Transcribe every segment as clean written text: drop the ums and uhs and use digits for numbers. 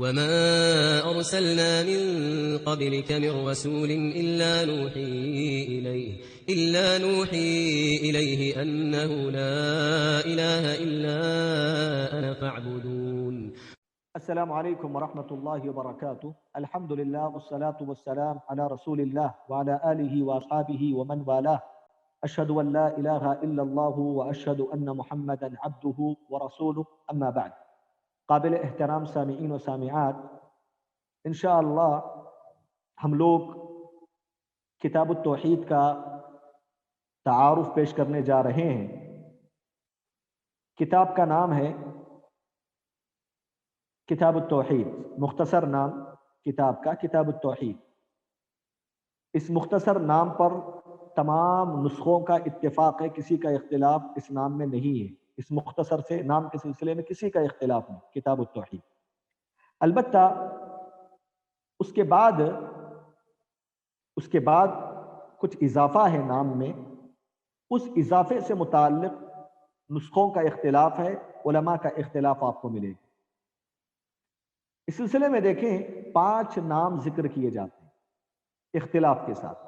وما أرسلنا من قبلك من رسول إلا نوحي إليه أنه لا إله إلا أنا فاعبدون. السلام علیکم ورحمۃ اللہ وبرکاتہ. الحمد للہ والصلاة والسلام علی رسول اللہ وعلی آلہ واصحابہ ومن والاه. اشہد ان لا الہ الا اللہ واشہد ان محمدا عبدہ ورسولہ. اما بعد. قابل احترام سامعین و سامعات، انشاءاللہ ہم لوگ کتاب التوحید کا تعارف پیش کرنے جا رہے ہیں. کتاب کا نام ہے کتاب التوحید، مختصر نام کتاب کا کتاب التوحید. اس مختصر نام پر تمام نسخوں کا اتفاق ہے، کسی کا اختلاف اس نام میں نہیں ہے. اس مختصر سے نام کے سلسلے میں کسی کا اختلاف نہیں، کتاب التوحید. البتہ اس کے بعد کچھ اضافہ ہے نام میں. اس اضافے سے متعلق نسخوں کا اختلاف ہے، علماء کا اختلاف آپ کو ملے گا. اس سلسلے میں دیکھیں 5 نام ذکر کیے جاتے ہیں اختلاف کے ساتھ.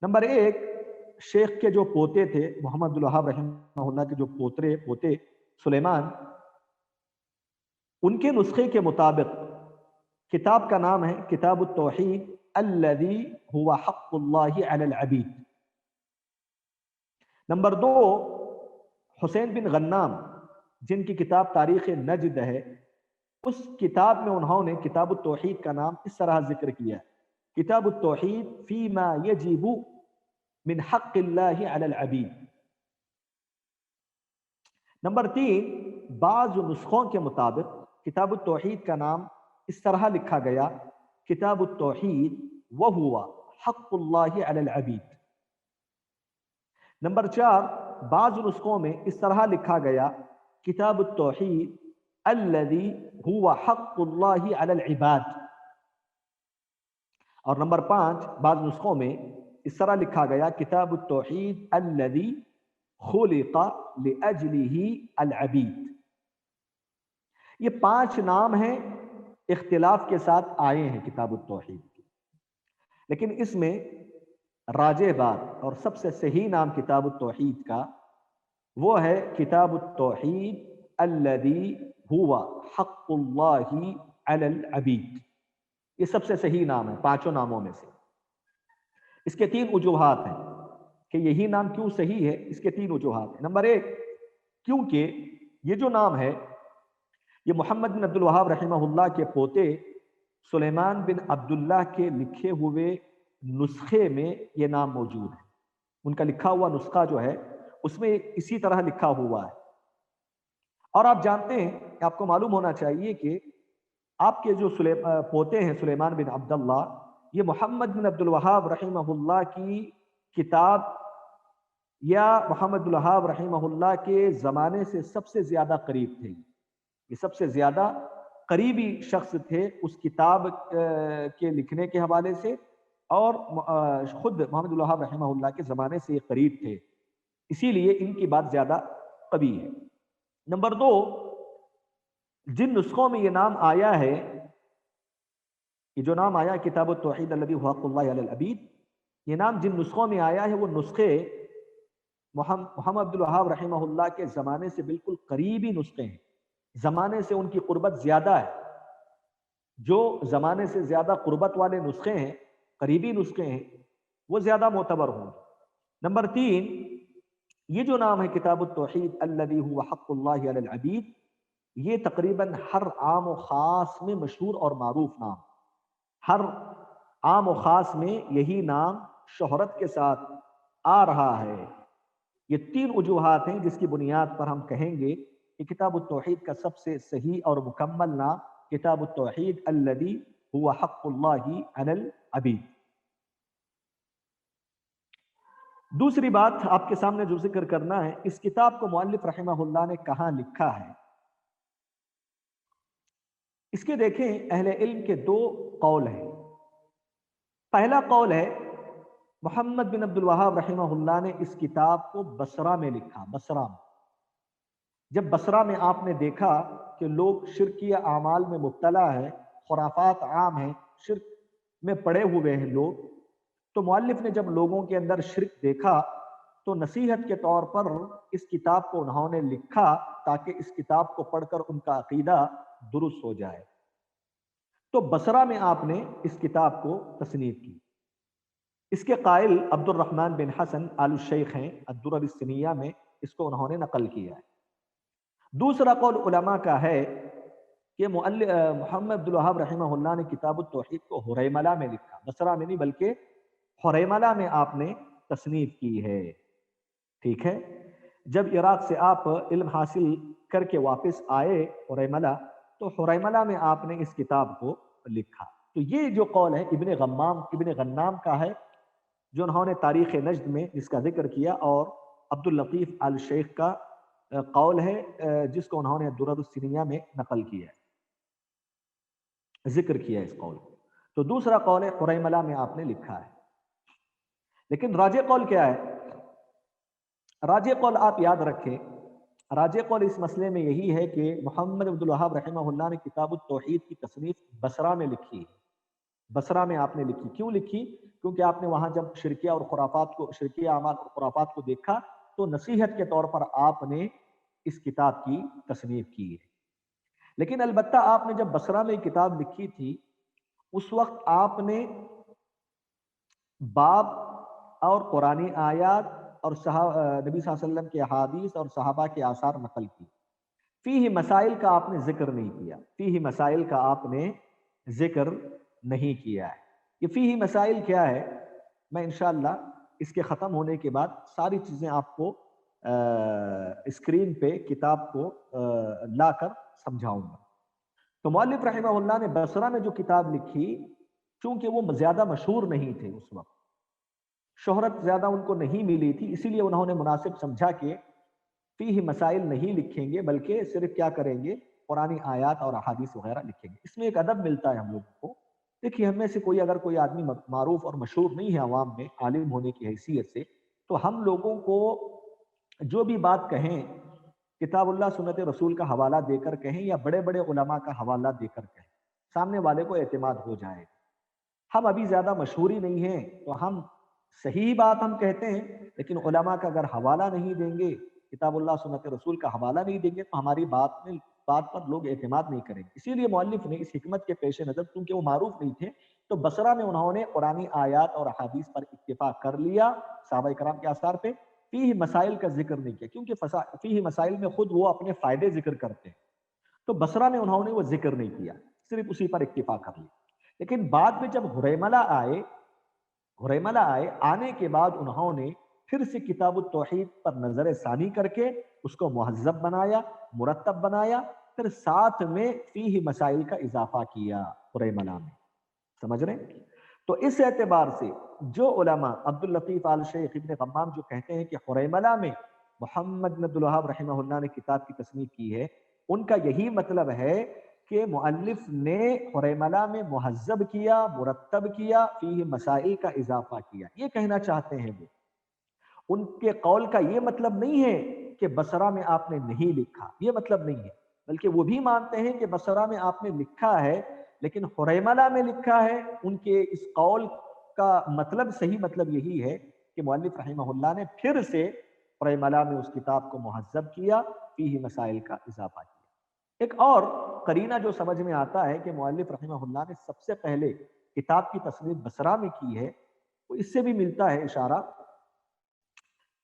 نمبر 1، شیخ کے جو پوتے تھے محمد عبد الوہاب رحمہ اللہ کے جو پوتے سلیمان، ان کے نسخے کے مطابق کتاب کا نام ہے کتاب التوحید الذی هو حق اللہ علی العبید. نمبر 2، حسین بن غنام جن کی کتاب تاریخ نجد ہے، اس کتاب میں انہوں نے کتاب التوحید کا نام اس طرح ذکر کیا ہے، کتاب التوحید فیما یجب من حق اللہ علی العبید. نمبر 3، بعض نسخوں کے مطابق کتاب التوحید کا نام اس طرح لکھا گیا کتاب التوحید وہو حق اللہ علی العبید. نمبر 4، بعض نسخوں میں اس طرح لکھا گیا کتاب التوحید الذی هو حق اللہ علی العباد. اور نمبر 5، بعض نسخوں میں اس طرح لکھا گیا کتاب التوحید الذی خلق لاجلہ العبید. یہ 5 نام ہیں، اختلاف کے ساتھ آئے ہیں کتاب التوحید کے، لیکن اس میں راجح بات اور سب سے صحیح نام کتاب التوحید کا وہ ہے کتاب التوحید الذی هو حق اللہ علی العبید. یہ سب سے صحیح نام ہے 5 ناموں میں سے. اس کے 3 وجوہات ہیں کہ یہی نام کیوں صحیح ہے. اس کے 3 وجوہات ہیں. نمبر 1، کیونکہ یہ جو نام ہے یہ محمد بن عبد الوہاب رحمہ اللہ کے پوتے سلیمان بن عبداللہ کے لکھے ہوئے نسخے میں یہ نام موجود ہے. ان کا لکھا ہوا نسخہ جو ہے اس میں اسی طرح لکھا ہوا ہے. اور آپ جانتے ہیں، آپ کو معلوم ہونا چاہیے کہ آپ کے جو پوتے ہیں سلیمان بن عبداللہ، یہ محمد بن عبد الوہاب رحمہ اللہ کی کتاب یا محمد بن الوہاب رحمہ اللہ کے زمانے سے سب سے زیادہ قریب تھے. یہ سب سے زیادہ قریبی شخص تھے اس کتاب کے لکھنے کے حوالے سے، اور خود محمد بن الوہاب رحمہ اللہ کے زمانے سے یہ قریب تھے، اسی لیے ان کی بات زیادہ قوی ہے. نمبر 2، جن نسخوں میں یہ نام آیا ہے، یہ جو نام آیا کتاب التوحید الذی هو حق اللہ علی العبید، یہ نام جن نسخوں میں آیا ہے وہ نسخے محمد عبد الوہاب رحمہ اللہ کے زمانے سے بالکل قریبی نسخے ہیں. زمانے سے ان کی قربت زیادہ ہے. جو زمانے سے زیادہ قربت والے نسخے ہیں، قریبی نسخے ہیں، وہ زیادہ معتبر ہوں. نمبر 3، یہ جو نام ہے کتاب التوحید الذی هو حق اللہ علی العبید، یہ تقریباً ہر عام و خاص میں مشہور اور معروف نام. ہر عام و خاص میں یہی نام شہرت کے ساتھ آ رہا ہے. یہ 3 وجوہات ہیں جس کی بنیاد پر ہم کہیں گے کہ کتاب التوحید کا سب سے صحیح اور مکمل نام کتاب التوحید الذی هو حق اللہ علی العبید. دوسری بات آپ کے سامنے جو ذکر کرنا ہے، اس کتاب کو مؤلف رحمہ اللہ نے کہاں لکھا ہے. اس کے دیکھیں اہل علم کے 2 قول ہیں. پہلا قول ہے محمد بن عبد الوہاب رحمہ اللہ نے اس کتاب کو بصرہ میں لکھا. بصرہ میں، جب بصرہ میں آپ نے دیکھا کہ لوگ شرکیہ اعمال میں مبتلا ہے، خرافات عام ہیں، شرک میں پڑے ہوئے ہیں لوگ. تو مؤلف نے جب لوگوں کے اندر شرک دیکھا تو نصیحت کے طور پر اس کتاب کو انہوں نے لکھا تاکہ اس کتاب کو پڑھ کر ان کا عقیدہ درست ہو جائے. تو بصرہ میں آپ نے اس کتاب کو تصنیف کی. اس کے قائل عبد الرحمن بن حسن آل الشیخ ہیں، الدرر السنیہ میں اس کو انہوں نے نقل کیا ہے. دوسرا قول علماء کا ہے کہ محمد عبد الوہاب رحمہ اللہ نے کتاب التوحید کو حریملہ میں لکھا، بصرہ میں نہیں بلکہ حریملہ میں آپ نے تصنیف کی ہے. ٹھیک ہے. جب عراق سے آپ علم حاصل کر کے واپس آئے حریملہ، تو حریملہ میں آپ نے اس کتاب کو لکھا. تو یہ جو قول ہے ابن غنام کا ہے، جو انہوں نے تاریخ نجد میں جس کا ذکر کیا، اور عبد اللطیف آل شیخ کا قول ہے جس کو انہوں نے درر السنیہ میں نقل کیا ہے، ذکر کیا ہے اس قول کو. تو دوسرا قول ہے حریملہ میں آپ نے لکھا ہے. لیکن راجح قول کیا ہے؟ راجح قول آپ یاد رکھیں، راجح قول اس مسئلے میں یہی ہے کہ محمد عبد الوہاب رحمہ اللہ نے کتاب التوحید کی تصنیف بصرہ میں لکھی ہے. بصرہ میں آپ نے لکھی. کیوں لکھی؟ کیونکہ آپ نے وہاں جب شرکیہ اعمال اور خرافات کو دیکھا تو نصیحت کے طور پر آپ نے اس کتاب کی تصنیف کی ہے. لیکن البتہ آپ نے جب بصرہ میں کتاب لکھی تھی اس وقت آپ نے باب اور قرآنی آیات اور نبی صلی اللہ علیہ وسلم کے احادیث اور صحابہ کے آثار نقل کی. فیہ مسائل کا آپ نے ذکر نہیں کیا. فیہ مسائل کا آپ نے ذکر نہیں کیا ہے. یہ فیہ مسائل کیا ہے؟ میں انشاءاللہ اس کے ختم ہونے کے بعد ساری چیزیں آپ کو اسکرین پہ کتاب کو لا کر سمجھاؤں گا. تو مؤلف رحمہ اللہ نے بصرہ میں جو کتاب لکھی، چونکہ وہ زیادہ مشہور نہیں تھے، اس وقت شہرت زیادہ ان کو نہیں ملی تھی، اسی لیے انہوں نے مناسب سمجھا کہ فیہ مسائل نہیں لکھیں گے بلکہ صرف کیا کریں گے، قرآنی آیات اور احادیث وغیرہ لکھیں گے. اس میں ایک ادب ملتا ہے ہم لوگوں کو. دیکھیے، ہم میں سے اگر کوئی آدمی معروف اور مشہور نہیں ہے عوام میں عالم ہونے کی حیثیت سے، تو ہم لوگوں کو جو بھی بات کہیں کتاب اللہ سنت رسول کا حوالہ دے کر کہیں یا بڑے بڑے علماء کا حوالہ دے کر کہیں، سامنے والے کو اعتماد ہو جائے. ہم ابھی زیادہ مشہوری نہیں ہیں تو ہم صحیح بات ہم کہتے ہیں، لیکن علماء کا اگر حوالہ نہیں دیں گے، کتاب اللہ سنت رسول کا حوالہ نہیں دیں گے، تو ہماری بات پر لوگ اعتماد نہیں کریں گے. اسی لیے مؤلف نے اس حکمت کے پیش نظر، کیونکہ وہ معروف نہیں تھے، تو بصرہ میں انہوں نے قرآنی آیات اور احادیث پر اتفاق کر لیا صحابہ کرام کے آثار پہ. فیہ مسائل کا ذکر نہیں کیا، کیونکہ فیہ مسائل میں خود وہ اپنے فائدے ذکر کرتے ہیں، تو بصرہ میں انہوں نے وہ ذکر نہیں کیا، صرف اسی پر اکتفا کر لیا. لیکن بعد میں جب حریملہ آئے، آنے کے بعد انہوں نے پھر سے کتاب التوحید پر نظر ثانی کر کے اس کو مہذب بنایا، مرتب بنایا، پھر ساتھ میں فیہ مسائل کا اضافہ کیا حریملہ میں. سمجھ رہے ہیں؟ تو اس اعتبار سے جو علماء عبد اللطیف آل شیخ، ابن غمام جو کہتے ہیں کہ حریملہ میں محمد بن عبد الوہاب رحمہ اللہ نے کتاب کی تصنیف کی ہے، ان کا یہی مطلب ہے کہ مؤلف نے حریملہ میں مہذب کیا، مرتب کیا، فیہ مسائل کا اضافہ کیا. یہ کہنا چاہتے ہیں وہ. ان کے قول کا یہ مطلب نہیں ہے کہ بصرہ میں آپ نے نہیں لکھا، یہ مطلب نہیں ہے، بلکہ وہ بھی مانتے ہیں کہ بصرہ میں آپ نے لکھا ہے لیکن حریملہ میں لکھا ہے. ان کے اس قول کا مطلب، صحیح مطلب یہی ہے کہ مؤلف رحمہ اللہ نے پھر سے حریملہ میں اس کتاب کو مہذب کیا، فیہ مسائل کا اضافہ کیا. ایک اور قرینہ جو سمجھ میں آتا ہے کہ مؤلف رحمہ اللہ نے سب سے پہلے کتاب کی تصنیف بصرہ میں کی ہے، وہ اس سے بھی ملتا ہے اشارہ.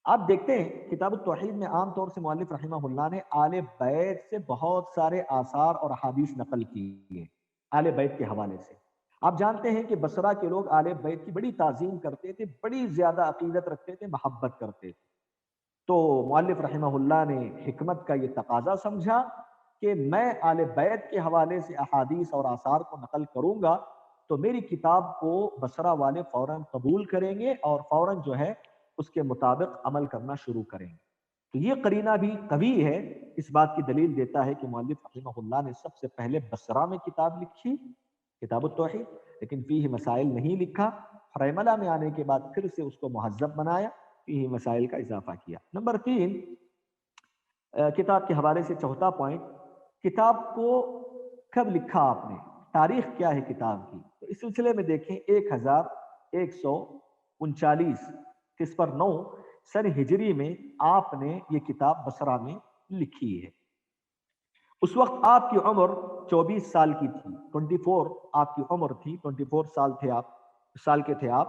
آپ دیکھتے ہیں کتاب التوحید میں عام طور سے مؤلف رحمہ اللہ نے آل بیت سے بہت سارے آثار اور احادیث نقل کی ہیں، آل بیت کے حوالے سے. آپ جانتے ہیں کہ بصرہ کے لوگ آل بیت کی بڑی تعظیم کرتے تھے، بڑی زیادہ عقیدت رکھتے تھے، محبت کرتے تھے. تو مؤلف رحمہ اللہ نے حکمت کا یہ تقاضا سمجھا کہ میں آل بیت کے حوالے سے احادیث اور آثار کو نقل کروں گا تو میری کتاب کو بصرہ والے فوراً قبول کریں گے اور فوراً جو ہے اس کے مطابق عمل کرنا شروع کریں گے. تو یہ قرینہ بھی قوی ہے، اس بات کی دلیل دیتا ہے کہ مؤلف رحمہ اللہ نے سب سے پہلے بصرہ میں کتاب لکھی، کتاب التوحید، لیکن فیہ مسائل نہیں لکھا. حریملہ میں آنے کے بعد پھر سے اس کو مہذب بنایا، فیہ مسائل کا اضافہ کیا. نمبر 3، کتاب کے حوالے سے چوتھا پوائنٹ، کتاب کو کب لکھا آپ نے، تاریخ کیا ہے کتاب کی؟ تو اس سلسلے میں دیکھیں 1139 9 سن ہجری میں آپ نے یہ کتاب بصرہ میں لکھی ہے۔ اس وقت آپ کی عمر 24 سال کی تھی، 24 آپ کی عمر تھی، 24 سال کے تھے آپ۔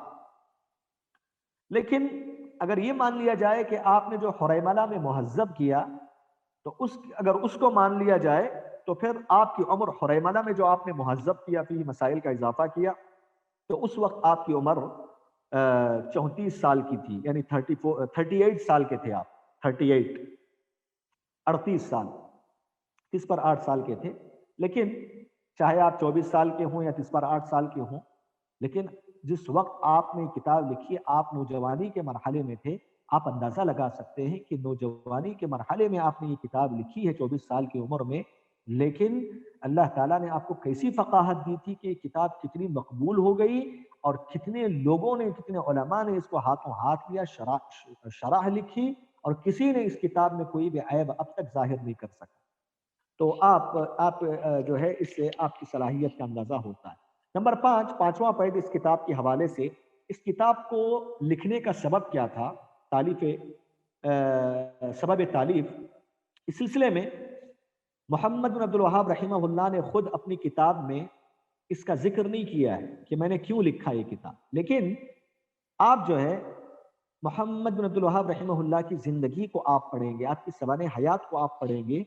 لیکن اگر یہ مان لیا جائے کہ آپ نے جو حریملہ میں مہذب کیا، تو اگر اس کو مان لیا جائے تو پھر آپ کی عمر حریملہ میں جو آپ نے مہذب کیا، فی مسائل کا اضافہ کیا، تو اس وقت آپ کی عمر 34 سال کی تھی، یعنی 38 سال کے تھے آپ، 38 سال، 30 پر 8 سال کے تھے۔ لیکن چاہے آپ 24 سال کے ہوں یا 30 پر 8 سال کے ہوں، لیکن جس وقت آپ نے کتاب لکھی ہے آپ نوجوانی کے مرحلے میں تھے، آپ اندازہ لگا سکتے ہیں کہ نوجوانی کے مرحلے میں آپ نے یہ کتاب لکھی ہے 24 سال کی عمر میں، لیکن اللہ تعالیٰ نے آپ کو کیسی فقاہت دی تھی کہ یہ کتاب کتنی مقبول ہو گئی، اور کتنے لوگوں نے، کتنے علماء نے اس کو ہاتھوں ہاتھ لیا، شرح لکھی، اور کسی نے اس کتاب میں کوئی بھی عیب اب تک ظاہر نہیں کر سکا۔ تو آپ جو ہے اس سے آپ کی صلاحیت کا اندازہ ہوتا ہے۔ نمبر 5، پانچواں پوائنٹ اس کتاب کے حوالے سے، اس کتاب کو لکھنے کا سبب کیا تھا، سبب تالیف۔ اس سلسلے میں محمد بن عبد الوہاب رحمہ اللہ نے خود اپنی کتاب میں اس کا ذکر نہیں کیا ہے کہ میں نے کیوں لکھا یہ کتاب، لیکن آپ جو ہے محمد بن عبد الوہاب رحمہ اللہ کی زندگی کو آپ پڑھیں گے، آپ کی سوانح حیات کو آپ پڑھیں گے،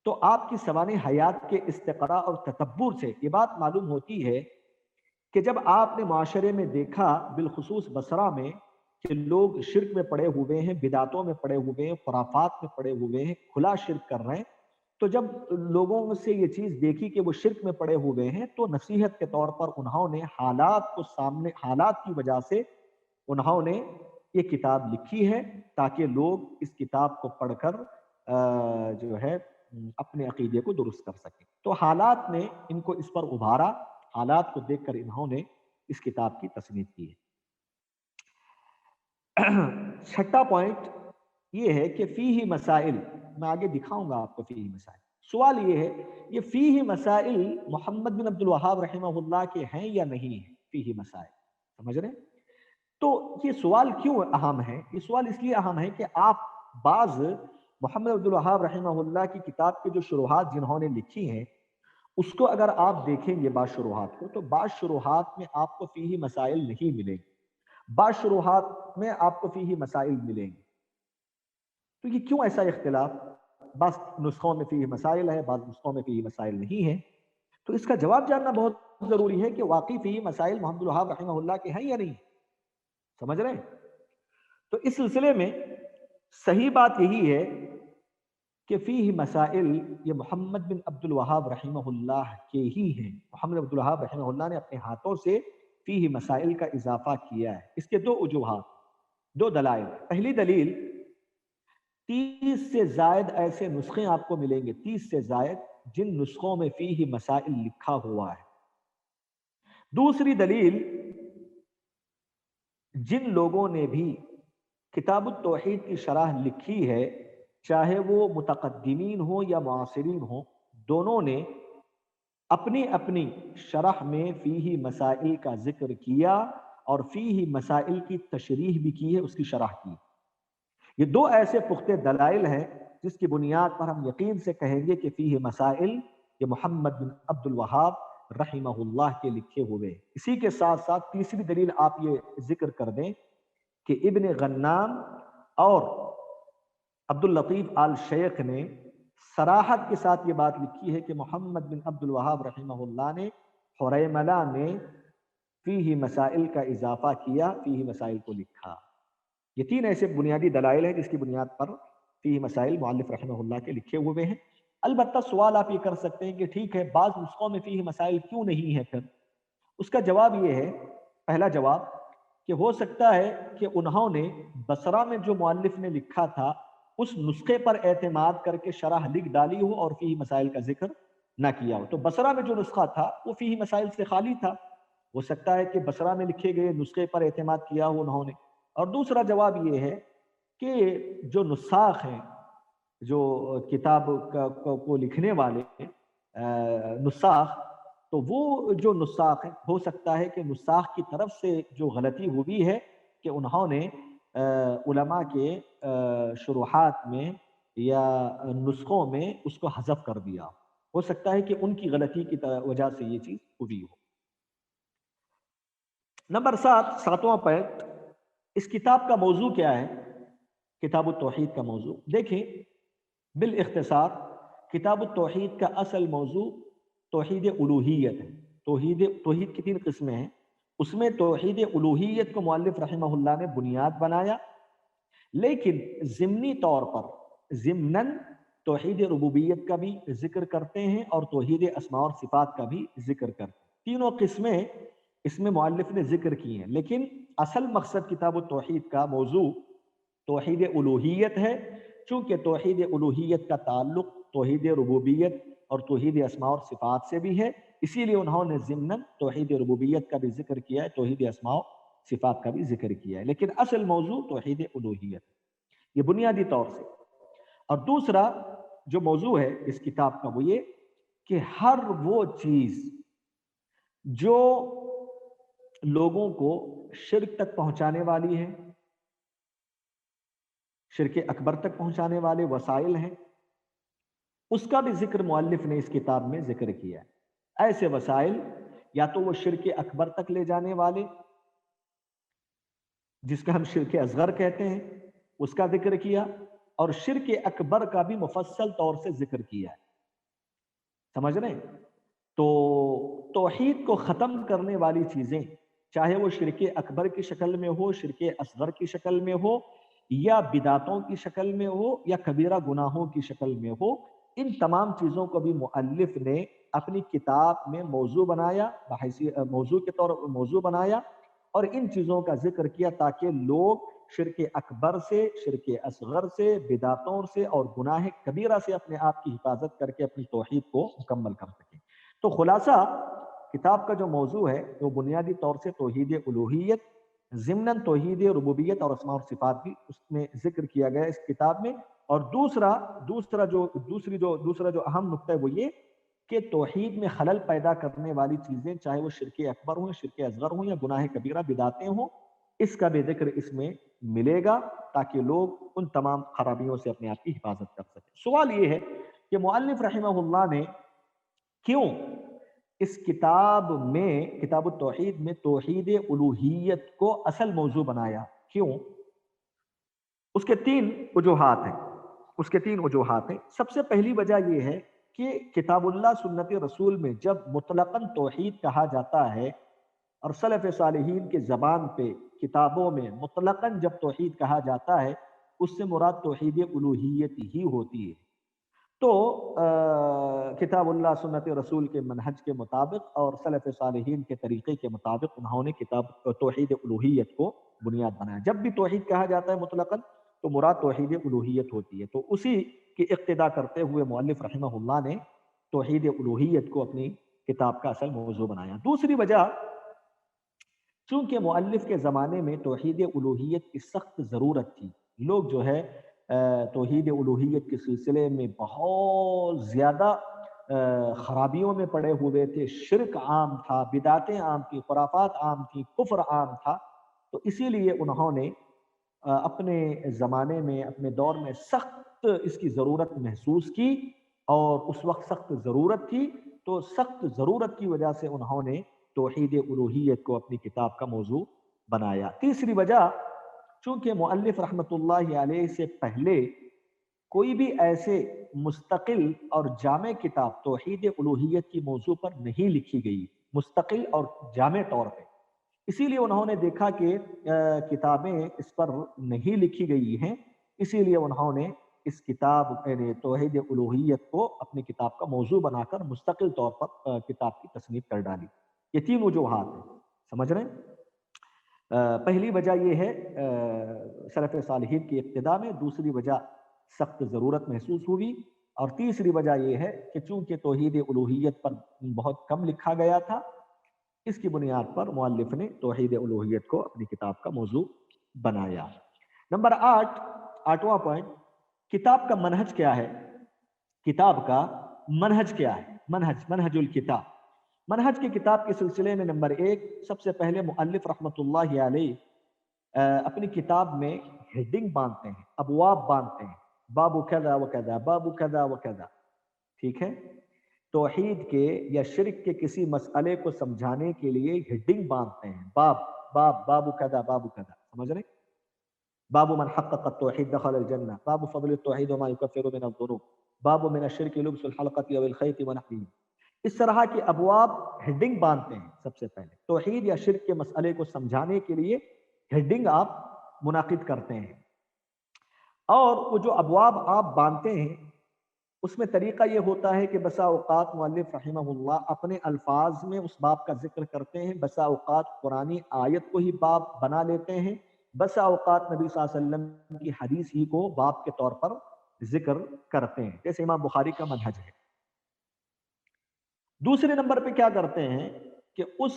تو آپ کی سوانح حیات کے استقراء اور تتبر سے یہ بات معلوم ہوتی ہے کہ جب آپ نے معاشرے میں دیکھا، بالخصوص بصرہ میں، کہ لوگ شرک میں پڑے ہوئے ہیں، بدعتوں میں پڑے ہوئے ہیں، خرافات میں پڑے ہوئے ہیں، کھلا شرک کر رہے ہیں، تو جب لوگوں سے یہ چیز دیکھی کہ وہ شرک میں پڑے ہوئے ہیں، تو نصیحت کے طور پر انہوں نے حالات کی وجہ سے انہوں نے یہ کتاب لکھی ہے، تاکہ لوگ اس کتاب کو پڑھ کر جو ہے اپنے عقیدے کو درست کر سکیں۔ تو حالات نے ان کو اس پر ابھارا، حالات کو دیکھ کر انہوں نے اس کتاب کی تصنیف کی ہے۔ چھٹا پوائنٹ یہ ہے کہ فیہ مسائل، میں آگے دکھاؤں گا آپ کو فیہ مسائل۔ سوال یہ ہے، یہ فیہ مسائل محمد بن عبد الوہاب رحمہ اللہ کے ہیں یا نہیں ہیں؟ فیہ مسائل، سمجھ رہے ہیں؟ تو یہ سوال کیوں اہم ہے؟ یہ سوال اس لیے اہم ہے کہ آپ بعض محمد عبد الوہاب رحمہ اللہ کی کتاب کے جو شروحات جنہوں نے لکھی ہیں، اس کو اگر آپ دیکھیں گے بعض شروحات کو، تو بعض شروحات میں آپ کو فیہ مسائل نہیں ملیں گے، بعض شروحات میں آپ کو فیہ مسائل ملیں گے۔ تو یہ کیوں ایسا اختلاف؟ بعض نسخوں میں فیہ مسائل ہے، بعض نسخوں میں فیہ مسائل نہیں ہے۔ تو اس کا جواب جاننا بہت ضروری ہے کہ واقعی فیہ مسائل محمد الوہاب رحمہ اللہ کے ہیں یا نہیں، سمجھ رہے ہیں؟ تو اس سلسلے میں صحیح بات یہی ہے کہ فیہ مسائل یہ محمد بن عبد الوہاب رحمہ اللہ کے ہی ہیں۔ محمد عبد الوہاب رحمہ اللہ نے اپنے ہاتھوں سے فیہ مسائل کا اضافہ کیا ہے۔ اس کے دو وجوہات، دو دلائل۔ پہلی دلیل، 30 سے زائد ایسے نسخے آپ کو ملیں گے، 30 سے زائد، جن نسخوں میں فیہ مسائل لکھا ہوا ہے۔ دوسری دلیل، جن لوگوں نے بھی کتاب التوحید کی شرح لکھی ہے، چاہے وہ متقدمین ہوں یا معاصرین ہوں، دونوں نے اپنی اپنی شرح میں فیہ مسائل کا ذکر کیا اور فیہ مسائل کی تشریح بھی کی ہے، اس کی شرح کی۔ یہ دو ایسے پختہ دلائل ہیں جس کی بنیاد پر ہم یقین سے کہیں گے کہ فیہ مسائل یہ محمد بن عبد الوہاب رحمہ اللہ کے لکھے ہوئے۔ اسی کے ساتھ ساتھ تیسری دلیل آپ یہ ذکر کر دیں کہ ابن غنام اور عبد اللطیف آل شیخ نے صراحت کے ساتھ یہ بات لکھی ہے کہ محمد بن عبد الوہاب رحمہ اللہ نے حریملہ میں فیہ مسائل کا اضافہ کیا، فیہ مسائل کو لکھا۔ یہ تین ایسے بنیادی دلائل ہیں جس کی بنیاد پر فیہ مسائل مؤلف رحمہ اللہ کے لکھے ہوئے ہیں۔ البتہ سوال آپ یہ کر سکتے ہیں کہ ٹھیک ہے، بعض نسخوں میں فیہ مسائل کیوں نہیں ہے؟ پھر اس کا جواب یہ ہے، پہلا جواب، کہ ہو سکتا ہے کہ انہوں نے بصرہ میں جو مؤلف نے لکھا تھا اس نسخے پر اعتماد کر کے شرح لکھ ڈالی ہو اور فیہ مسائل کا ذکر نہ کیا ہو۔ تو بصرہ میں جو نسخہ تھا وہ فیہ مسائل سے خالی تھا، ہو سکتا ہے کہ بصرہ میں لکھے گئے نسخے پر اعتماد کیا ہو انہوں نے۔ اور دوسرا جواب یہ ہے کہ جو نساخ ہیں، جو کتاب کو لکھنے والے نساخ، تو وہ جو نساخ ہیں، ہو سکتا ہے کہ نساخ کی طرف سے جو غلطی ہوئی ہے کہ انہوں نے علماء کے شروحات میں یا نسخوں میں اس کو حذف کر دیا، ہو سکتا ہے کہ ان کی غلطی کی وجہ سے یہ چیز ہوئی ہو۔ نمبر 7، 7واں پوائنٹ، اس کتاب کا موضوع کیا ہے؟ کتاب التوحید کا موضوع دیکھیں بالاختصار، کتاب التوحید کا اصل موضوع توحید الوہیت ہے۔ توحید کی 3 قسمیں ہیں، اس میں توحید الوہیت کو مؤلف رحمہ اللہ نے بنیاد بنایا، لیکن ضمنی طور پر ضمناً توحید ربوبیت کا بھی ذکر کرتے ہیں اور توحید اسماء اور صفات کا بھی ذکر کرتے ہیں۔ تینوں قسمیں اس میں مؤلف نے ذکر کی ہیں، لیکن اصل مقصد کتاب التوحید کا موضوع توحید الوہیت ہے، چونکہ توحید الوہیت کا تعلق توحید ربوبیت اور توحید اسماء اور صفات سے بھی ہے، اسی لیے انہوں نے ضمناً توحید ربوبیت کا بھی ذکر کیا ہے، توحید اسماء و صفات کا بھی ذکر کیا ہے، لیکن اصل موضوع توحید الوہیت، یہ بنیادی طور سے۔ اور دوسرا جو موضوع ہے اس کتاب کا وہ یہ کہ ہر وہ چیز جو لوگوں کو شرک تک پہنچانے والی ہے، شرک اکبر تک پہنچانے والے وسائل ہیں، اس کا بھی ذکر مؤلف نے اس کتاب میں ذکر کیا ہے۔ ایسے وسائل یا تو وہ شرک اکبر تک لے جانے والے، جس کا ہم شرک اصغر کہتے ہیں، اس کا ذکر کیا، اور شرک اکبر کا بھی مفصل طور سے ذکر کیا ہے۔ سمجھ رہے ہیں؟ تو توحید کو ختم کرنے والی چیزیں، چاہے وہ شرک اکبر کی شکل میں ہو، شرک اصغر کی شکل میں ہو، یا بدعتوں کی شکل میں ہو، یا کبیرہ گناہوں کی شکل میں ہو، ان تمام چیزوں کو بھی مؤلف نے اپنی کتاب میں موضوع بنایا، موضوع کے طور پر موضوع بنایا، اور ان چیزوں کا ذکر کیا تاکہ لوگ شرک اکبر سے، شرک اصغر سے، بدعتوں سے اور گناہ کبیرہ سے اپنے آپ کی حفاظت کر کے اپنی توحید کو مکمل کر سکیں۔ تو خلاصہ کتاب کا جو موضوع ہے وہ بنیادی طور سے توحید الوہیت، ضمناً توحید ربوبیت اور اسماء اور صفات بھی اس میں ذکر کیا گیا اس کتاب میں۔ اور دوسرا جو اہم نقطہ ہے وہ یہ کہ توحید میں خلل پیدا کرنے والی چیزیں، چاہے وہ شرک اکبر ہوں، شرک اصغر ہوں، یا گناہ کبیرہ بدعتیں ہوں، اس کا بھی ذکر اس میں ملے گا تاکہ لوگ ان تمام خرابیوں سے اپنے آپ کی حفاظت کر سکیں۔ سوال یہ ہے کہ مؤلف رحمہ اللہ نے کیوں اس کتاب میں، کتاب التوحید میں، توحید الوہیت کو اصل موضوع بنایا؟ کیوں؟ اس کے 3 وجوہات ہیں۔ سب سے پہلی وجہ یہ ہے کہ کتاب اللہ سنت رسول میں جب مطلقاً توحید کہا جاتا ہے، اور سلف صالحین کے زبان پہ کتابوں میں مطلقاً جب توحید کہا جاتا ہے، اس سے مراد توحید الوہیت ہی ہوتی ہے۔ تو کتاب اللہ سنت رسول کے منہج کے مطابق اور سلف صالحین کے طریقے کے مطابق انہوں نے کتاب توحید الوہیت کو بنیاد بنایا۔ جب بھی توحید کہا جاتا ہے مطلقاً تو مراد توحید الوہیت ہوتی ہے، تو اسی کی اقتدا کرتے ہوئے مؤلف رحمہ اللہ نے توحید الوہیت کو اپنی کتاب کا اصل موضوع بنایا۔ دوسری وجہ، چونکہ مؤلف کے زمانے میں توحید الوہیت کی سخت ضرورت تھی، لوگ جو ہے توحید الوہیت کے سلسلے میں بہت زیادہ خرابیوں میں پڑے ہوئے تھے، شرک عام تھا، بدعتیں عام تھی، خرافات عام تھی، کفر عام تھا، تو اسی لیے انہوں نے اپنے زمانے میں، اپنے دور میں سخت اس کی ضرورت محسوس کی، اور اس وقت سخت ضرورت تھی، تو سخت ضرورت کی وجہ سے انہوں نے توحید الوہیت کو اپنی کتاب کا موضوع بنایا۔ تیسری وجہ، چونکہ مؤلف رحمت اللہ علیہ سے پہلے کوئی بھی ایسے مستقل اور جامع کتاب توحید الوہیت کی موضوع پر نہیں لکھی گئی، مستقل اور جامع طور پہ، اسی لیے انہوں نے دیکھا کہ کتابیں اس پر نہیں لکھی گئی ہیں، اسی لیے انہوں نے اس کتاب یعنی توحید الوہیت کو اپنی کتاب کا موضوع بنا کر مستقل طور پر کتاب کی تصنیف کر ڈالی۔ یہ 3 وجوہات ہیں، سمجھ رہے ہیں؟ پہلی وجہ یہ ہے سلف صالحین کی اقتداء میں، دوسری وجہ سخت ضرورت محسوس ہوئی، اور تیسری وجہ یہ ہے کہ چونکہ توحید الوہیت پر بہت کم لکھا گیا تھا، اس کی بنیاد پر مؤلف نے توحید الوہیت کو اپنی کتاب کا موضوع بنایا۔ نمبر 8، 8واں پوائنٹ، کتاب کا منہج کیا ہے؟ کتاب کا منہج کیا ہے؟ منہج الکتاب، منہج کی کتاب کے سلسلے میں نمبر 1، سب سے پہلے مؤلف رحمۃ اللہ علیہ اپنی کتاب میں ہیڈنگ باندھتے ہیں، ابواب باندھتے ہیں، باب کذا و کذا، باب کذا و کذا، ٹھیک ہے؟ توحید کے یا شرک کے کسی مسئلے کو سمجھانے کے لیے ہیڈنگ باندھتے ہیں، باب کذا، باب کذا، سمجھ رہے؟ باب من حقق التوحید دخل الجنہ، باب فضل التوحید وما يكفر من الذنوب، باب من الشرک لبس الحلقۃ او الخیط ونحوه۔ اس طرح کے ابواب ہیڈنگ باندھتے ہیں۔ سب سے پہلے توحید یا شرک کے مسئلے کو سمجھانے کے لیے ہیڈنگ آپ منعقد کرتے ہیں، اور وہ جو ابواب آپ باندھتے ہیں اس میں طریقہ یہ ہوتا ہے کہ بسا اوقات مؤلف رحمہ اللہ اپنے الفاظ میں اس باب کا ذکر کرتے ہیں، بسا اوقات قرآنی آیت کو ہی باب بنا لیتے ہیں، بسا اوقات نبی صلی اللہ علیہ وسلم کی حدیث ہی کو باب کے طور پر ذکر کرتے ہیں، جیسے امام بخاری کا منہج ہے۔ دوسرے نمبر پہ کیا کرتے ہیں کہ اس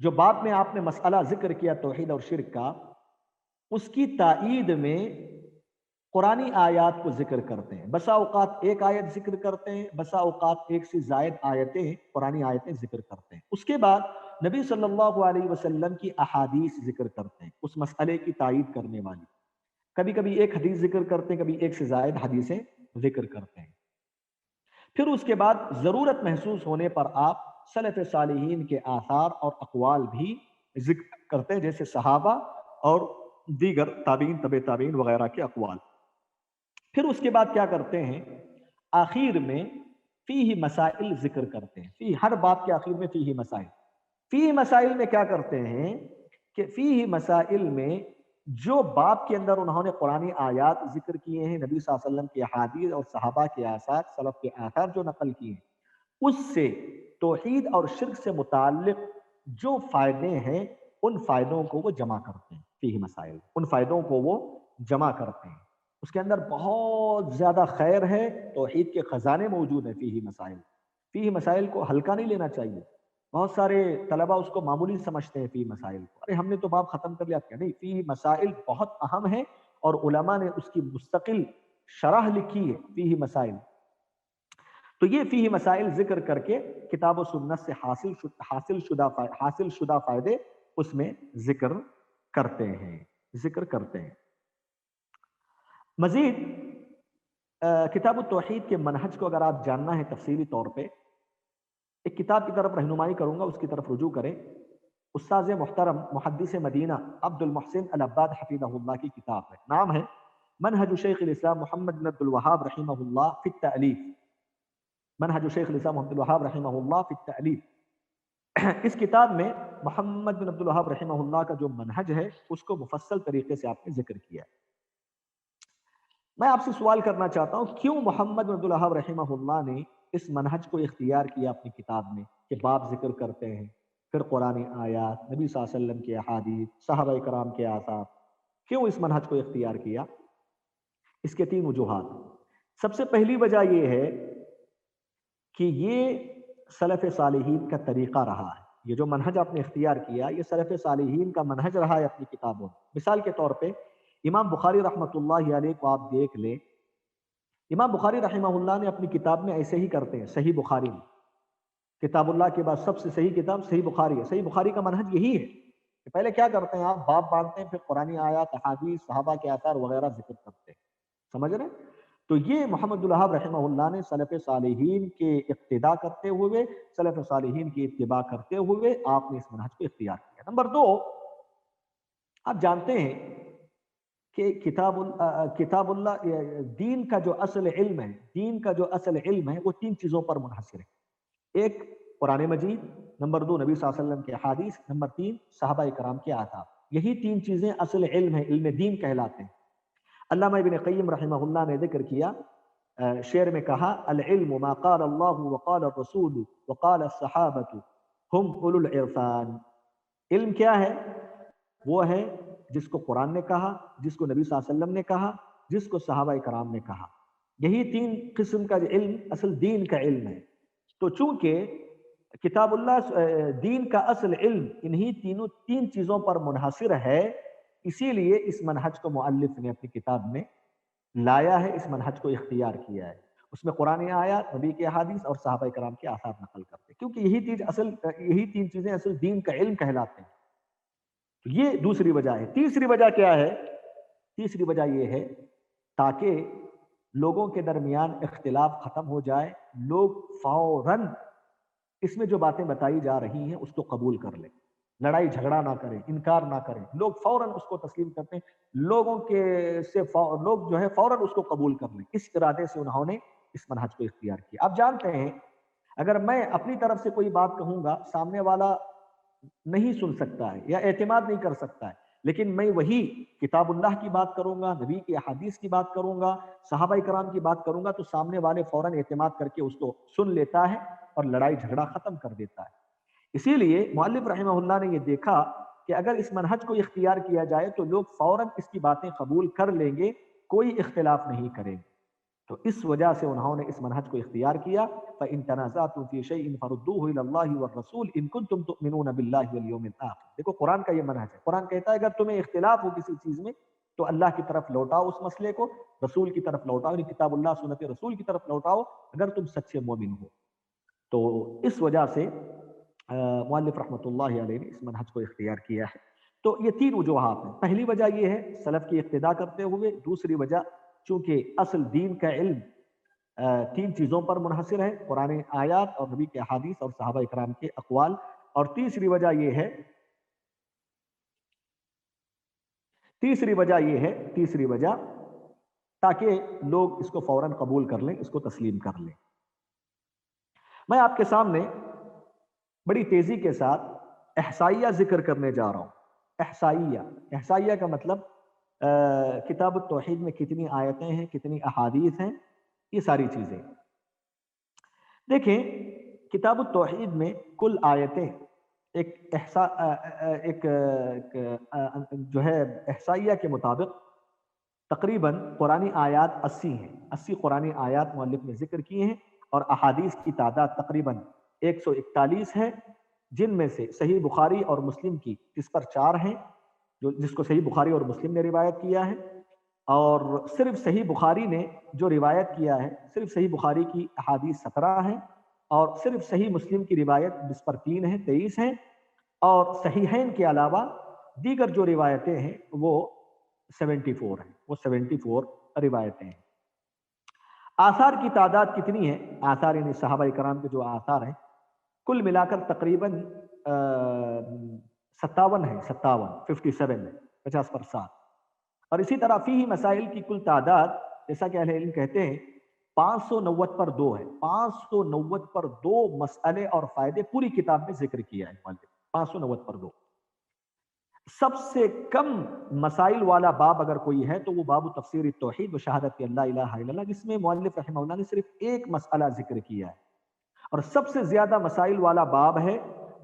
جو باب میں آپ نے مسئلہ ذکر کیا توحید اور شرک کا، اس کی تائید میں قرآنی آیات کو ذکر کرتے ہیں۔ بسا اوقات ایک آیت ذکر کرتے ہیں، بسا اوقات ایک سے زائد آیتیں، قرآنی آیتیں ذکر کرتے ہیں۔ اس کے بعد نبی صلی اللہ علیہ وسلم کی احادیث ذکر کرتے ہیں اس مسئلے کی تائید کرنے والی، کبھی کبھی ایک حدیث ذکر کرتے ہیں، کبھی ایک سے زائد حدیثیں ذکر کرتے ہیں۔ پھر اس کے بعد ضرورت محسوس ہونے پر آپ سلف صالحین کے آثار اور اقوال بھی ذکر کرتے ہیں، جیسے صحابہ اور دیگر تابعین، تبع تابعین وغیرہ کے اقوال۔ پھر اس کے بعد کیا کرتے ہیں، آخر میں فیہ مسائل ذکر کرتے ہیں، فی ہر باب کے آخر میں فیہ مسائل۔ فیہ مسائل میں کیا کرتے ہیں کہ فیہ مسائل میں جو باب کے اندر انہوں نے قرآنی آیات ذکر کیے ہیں، نبی صلی اللہ علیہ وسلم کی احادیث اور صحابہ کے آثار، سلف کے آثار جو نقل کیے ہیں، اس سے توحید اور شرک سے متعلق جو فائدے ہیں ان فائدوں کو وہ جمع کرتے ہیں۔ فیہ مسائل، ان فائدوں کو وہ جمع کرتے ہیں، اس کے اندر بہت زیادہ خیر ہے، توحید کے خزانے موجود ہیں فیہ مسائل۔ فیہ مسائل کو ہلکا نہیں لینا چاہیے، بہت سارے طلبہ اس کو معمولی سمجھتے ہیں فیہ مسائل کو، ارے ہم نے تو باب ختم کر لیا، کیا نہیں، فیہ مسائل بہت اہم ہے، اور علماء نے اس کی مستقل شرح لکھی ہے فیہ مسائل۔ تو یہ فیہ مسائل ذکر کر کے کتاب و سنت سے حاصل شدہ فائدے اس میں ذکر کرتے ہیں۔ مزید کتاب التوحید کے منہج کو اگر آپ جاننا ہے تفصیلی طور پہ، ایک کتاب کی طرف رہنمائی کروں گا، اس کی طرف رجوع کریں۔ استاذ محترم محدث مدینہ عبد المحسن العباد حفظہ اللہ کی کتاب ہے، نام ہے منہج شیخ الاسلام محمد بن عبد الوہاب رحمہ اللہ فی التألیف۔ منہج شیخ الاسلام محمد الوہاب رحمہ اللہ فی التألیف، اس کتاب میں محمد بن عبد الوہاب رحمہ اللہ کا جو منہج ہے اس کو مفصل طریقے سے آپ نے ذکر کیا ہے۔ میں آپ سے سوال کرنا چاہتا ہوں، کیوں محمد بن عبد الوہاب رحمہ اللہ نے اس منہج کو اختیار کیا اپنی کتاب میں کہ باب ذکر کرتے ہیں، پھر قرآن آیات، نبی صلی اللہ علیہ وسلم کے احادیث، صحابہ کرام کے آثار، کیوں اس منہج کو اختیار کیا؟ اس کے 3 وجوہات۔ سب سے پہلی وجہ یہ ہے کہ یہ سلف صالحین کا طریقہ رہا ہے، یہ جو منہج آپ نے اختیار کیا یہ سلف صالحین کا منہج رہا ہے اپنی کتابوں میں۔ مثال کے طور پہ امام بخاری رحمۃ اللہ علیہ کو آپ دیکھ لیں، امام بخاری رحمہ اللہ نے اپنی کتاب میں ایسے ہی کرتے ہیں، صحیح بخاری میں، کتاب اللہ کے بعد سب سے صحیح کتاب صحیح بخاری ہے۔ صحیح بخاری کا منہج یہی ہے کہ پہلے کیا کرتے ہیں آپ، باب باندھتے ہیں، پھر قرآن آیات، احادیث، صحابہ کے آثار وغیرہ ذکر کرتے ہیں، سمجھ رہے ہیں؟ تو یہ محمد الوہاب رحمہ اللہ نے سلف صالحین کے اقتداء کرتے ہوئے، سلف صالحین کی اتباع کرتے ہوئے آپ نے اس منہج کو اختیار کیا۔ نمبر 2، آپ جانتے ہیں کہ کتاب اللہ دین کا جو اصل علم ہے وہ 3 چیزوں پر منحصر ہے۔ ایک قرآن مجید، نمبر 2 نبی صلی اللہ علیہ وسلم کے احادیث، نمبر 3 صحابہ کرام کے آثار۔ یہی 3 چیزیں اصل علم ہے، علم دین کہلاتے ہیں۔ علامہ ابن قیم رحمہ اللہ نے ذکر کیا، شعر میں کہا، العلم ما قال اللہ وقال الرسول وقال الصحابۃ ہم اولو العرفان۔ علم کیا ہے؟ وہ ہے جس کو قرآن نے کہا، جس کو نبی صلی اللہ علیہ وسلم نے کہا، جس کو صحابہ کرام نے کہا۔ یہی 3 قسم کا علم اصل دین کا علم ہے۔ تو چونکہ کتاب اللہ دین کا اصل علم انہی 3 چیزوں پر منحصر ہے، اسی لیے اس منہج کو مؤلف نے اپنی کتاب میں لایا ہے، اس منہج کو اختیار کیا ہے۔ اس میں قرآن آیات، نبی کے احادیث اور صحابہ کرام کے آثار نقل کرتے، کیونکہ یہی تین چیزیں اصل دین کا علم کہلاتے ہیں۔ تو یہ دوسری وجہ ہے۔ تیسری وجہ کیا ہے؟ تیسری وجہ یہ ہے تاکہ لوگوں کے درمیان اختلاف ختم ہو جائے، لوگ فوراً اس میں جو باتیں بتائی جا رہی ہیں اس کو قبول کر لیں، لڑائی جھگڑا نہ کریں، انکار نہ کریں، لوگ فوراً اس کو تسلیم کرتے ہیں، لوگ جو ہے فوراً اس کو قبول کر لیں۔ اس ارادے سے انہوں نے اس منہج کو اختیار کیا۔ آپ جانتے ہیں اگر میں اپنی طرف سے کوئی بات کہوں گا، سامنے والا نہیں سن سکتا ہے یا اعتماد نہیں کر سکتا ہے، لیکن میں وہی کتاب اللہ کی بات کروں گا، نبی کی احادیث کی بات کروں گا، صحابہ کرام کی بات کروں گا، تو سامنے والے فوراً اعتماد کر کے اس کو سن لیتا ہے اور لڑائی جھگڑا ختم کر دیتا ہے۔ اسی لیے مؤلف رحمہ اللہ نے یہ دیکھا کہ اگر اس منہج کو اختیار کیا جائے تو لوگ فوراً اس کی باتیں قبول کر لیں گے، کوئی اختلاف نہیں کریں گے، تو اس وجہ سے انہوں نے اس منہج کو اختیار کیا۔ فَإِن تَنَازَعْتُمْ فِي شَيْءٍ فَرُدُّوهُ إِلَى اللَّهِ وَالرَّسُولِ إِن كُنتُمْ تُؤْمِنُونَ بِاللَّهِ وَالْيَوْمِ الْآخِرِ۔ دیکھو قرآن کا یہ منہج ہے، قرآن کہتا ہے اگر تمہیں اختلاف ہو کسی چیز میں تو اللہ کی طرف لوٹاؤ اس مسئلے کو، رسول کی طرف لوٹاؤ، یعنی کتاب اللہ سنت رسول کی طرف لوٹاؤ اگر تم سچے مومن ہو۔ تو اس وجہ سے مؤلف رحمۃ اللہ علیہ نے اس منہج کو اختیار کیا ہے۔ تو یہ تین وجوہات ہیں۔ پہلی وجہ یہ ہے سلف کی اقتداء کرتے ہوئے، دوسری وجہ چونکہ اصل دین کا علم تین چیزوں پر منحصر ہے، قرآن آیات اور نبی کے احادیث اور صحابہ اکرام کے اقوال، اور تیسری وجہ یہ ہے تیسری وجہ تاکہ لوگ اس کو فوراً قبول کر لیں، اس کو تسلیم کر لیں۔ میں آپ کے سامنے بڑی تیزی کے ساتھ احصائیہ ذکر کرنے جا رہا ہوں۔ احصائیہ کا مطلب کتاب التوحید میں کتنی آیتیں ہیں، کتنی احادیث ہیں، یہ ساری چیزیں۔ دیکھیں کتاب التوحید میں کل آیتیں ایک جو ہے احصائیہ کے مطابق تقریباً قرآنی آیات 80 ہیں، 80 قرآنی آیات مؤلف نے ذکر کی ہیں، اور احادیث کی تعداد تقریباً 141 ہے، جن میں سے صحیح بخاری اور مسلم کی جس پر 4 ہیں، جس کو صحیح بخاری اور مسلم نے روایت کیا ہے، اور صرف صحیح بخاری نے جو روایت کیا ہے، صرف صحیح بخاری کی احادیث 17 ہیں، اور صرف صحیح مسلم کی روایت جس پر 3 ہیں 23 ہیں، اور صحیحین کے علاوہ دیگر جو روایتیں ہیں وہ 74 ہیں، وہ 74 روایتیں ہیں۔ آثار کی تعداد کتنی ہے؟ آثار یعنی صحابہ کرام کے جو آثار ہیں کل ملا کر تقریباً 57 ہے، 57 ہے، 50 پر 7۔ اور اسی طرح فیہ مسائل کی کل تعداد جیسا کہ اہل علم کہتے ہیں 590 پر 2 ہے، 590 پر 2 مسئلے اور فائدے پوری کتاب میں ذکر کیا ہے مؤلف، 590 پر 2۔ سب سے کم مسائل والا باب اگر کوئی ہے تو وہ باب تفسیر التوحید و شہادت کہ اللہ الہ الا اللہ، جس میں مؤلف رحمہ اللہ نے صرف ایک مسئلہ ذکر کیا ہے، اور سب سے زیادہ مسائل والا باب ہے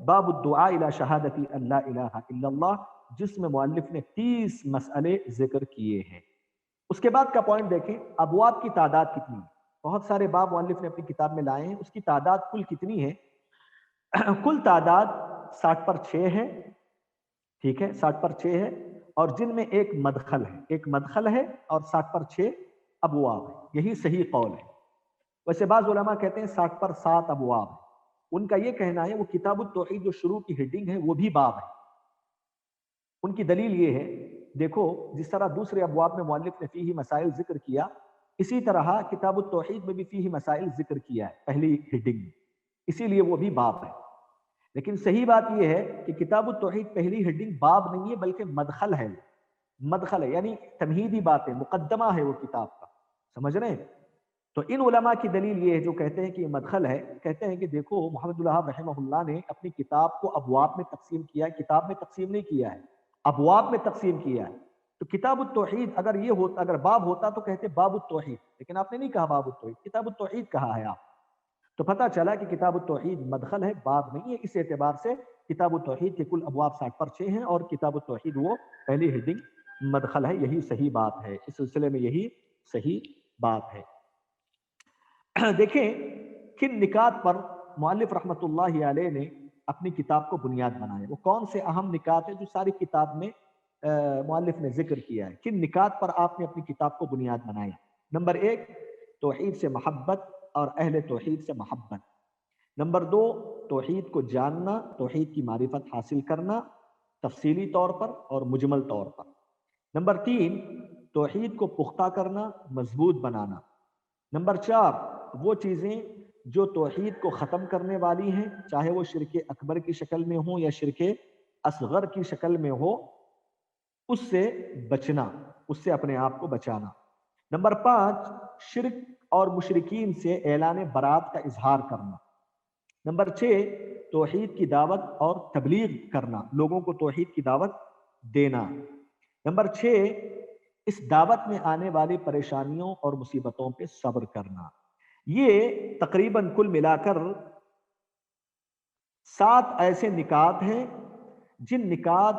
باب الدعاء الی شہادت اللہ الہ الا اللہ، جس میں مؤلف نے 30 مسئلے ذکر کیے ہیں۔ اس کے بعد کا پوائنٹ دیکھیں، ابواب کی تعداد کتنی ہے؟ بہت سارے باب مؤلف نے اپنی کتاب میں لائے ہیں، اس کی تعداد کل کتنی ہے؟ کل تعداد 60 پر 6 ہے، ٹھیک ہے، 60 پر 6 ہے، اور جن میں ایک مدخل ہے اور 60 پر 6 ابواب ہے، یہی صحیح قول ہے۔ ویسے بعض علماء کہتے ہیں 60 پر 7 ابواب ہے، ان کا یہ کہنا ہے وہ کتاب التوحید جو شروع کی ہیڈنگ ہے وہ بھی باب ہے۔ ان کی دلیل یہ ہے، دیکھو جس طرح دوسرے ابواب میں مؤلف نے فیہ مسائل ذکر کیا، اسی طرح کتاب التوحید میں بھی فیہ مسائل ذکر کیا ہے پہلی ہیڈنگ میں، اسی لیے وہ بھی باب ہے۔ لیکن صحیح بات یہ ہے کہ کتاب التوحید پہلی ہیڈنگ باب نہیں ہے بلکہ مدخل ہے، یعنی تمہیدی باتیں، مقدمہ ہے وہ کتاب کا، سمجھ رہے ہیں؟ تو ان علماء کی دلیل یہ ہے جو کہتے ہیں کہ یہ مدخل ہے، کہتے ہیں کہ دیکھو محمد الوہاب رحمہ اللہ نے اپنی کتاب کو ابواب میں تقسیم کیا ہے، کتاب میں تقسیم نہیں کیا ہے، ابواب میں تقسیم کیا ہے۔ تو کتاب التوحید اگر باب ہوتا تو کہتے باب التوحید، لیکن آپ نے نہیں کہا باب التوحید، کتاب التوحید کہا ہے آپ، تو پتہ چلا کہ کتاب التوحید مدخل ہے، باب نہیں ہے۔ اس اعتبار سے کتاب التوحید کے کل ابواب 60 پر 6 ہیں، اور کتاب التوحید وہ پہلی ہیڈنگ مدخل ہے، یہی صحیح بات ہے، اس سلسلے میں یہی صحیح بات ہے۔ دیکھیں کن نکات پر مؤلف رحمۃ اللہ علیہ نے اپنی کتاب کو بنیاد بنایا، وہ کون سے اہم نکات ہیں جو ساری کتاب میں مؤلف نے ذکر کیا ہے، کن نکات پر آپ نے اپنی کتاب کو بنیاد بنایا؟ نمبر 1، توحید سے محبت اور اہل توحید سے محبت۔ نمبر 2، توحید کو جاننا، توحید کی معرفت حاصل کرنا تفصیلی طور پر اور مجمل طور پر۔ نمبر 3، توحید کو پختہ کرنا، مضبوط بنانا۔ نمبر 4، وہ چیزیں جو توحید کو ختم کرنے والی ہیں، چاہے وہ شرک اکبر کی شکل میں ہوں یا شرک اصغر کی شکل میں ہو، اس سے بچنا، اس سے اپنے آپ کو بچانا۔ نمبر 5، شرک اور مشرکین سے اعلان برات کا اظہار کرنا۔ نمبر 6، توحید کی دعوت اور تبلیغ کرنا، لوگوں کو توحید کی دعوت دینا۔ نمبر 6، اس دعوت میں آنے والی پریشانیوں اور مصیبتوں پہ صبر کرنا۔ یہ تقریباً کل ملا کر 7 ایسے نکات ہیں جن نکات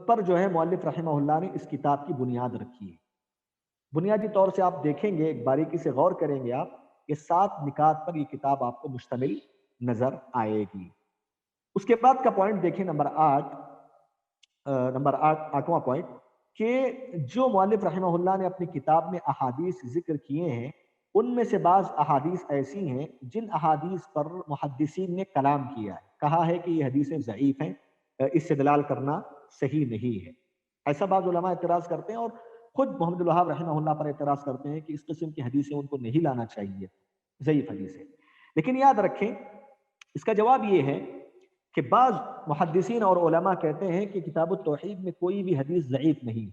پر جو ہے مؤلف رحمہ اللہ نے اس کتاب کی بنیاد رکھی ہے۔ بنیادی طور سے آپ دیکھیں گے، ایک باریکی سے غور کریں گے آپ، یہ 7 نکات پر یہ کتاب آپ کو مشتمل نظر آئے گی۔ اس کے بعد کا پوائنٹ دیکھیں، نمبر 8واں پوائنٹ، کہ جو مؤلف رحمہ اللہ نے اپنی کتاب میں احادیث ذکر کیے ہیں، ان میں سے بعض احادیث ایسی ہیں جن احادیث پر محدثین نے کلام کیا ہے، کہا ہے کہ یہ حدیثیں ضعیف ہیں، استدلال کرنا صحیح نہیں ہے۔ ایسا بعض علماء اعتراض کرتے ہیں، اور خود محمد الوہاب رحمہ اللہ پر اعتراض کرتے ہیں کہ اس قسم کی حدیثیں ان کو نہیں لانا چاہیے، ضعیف حدیثیں۔ لیکن یاد رکھیں، اس کا جواب یہ ہے کہ بعض محدثین اور علماء کہتے ہیں کہ کتاب التوحید میں کوئی بھی حدیث ضعیف نہیں،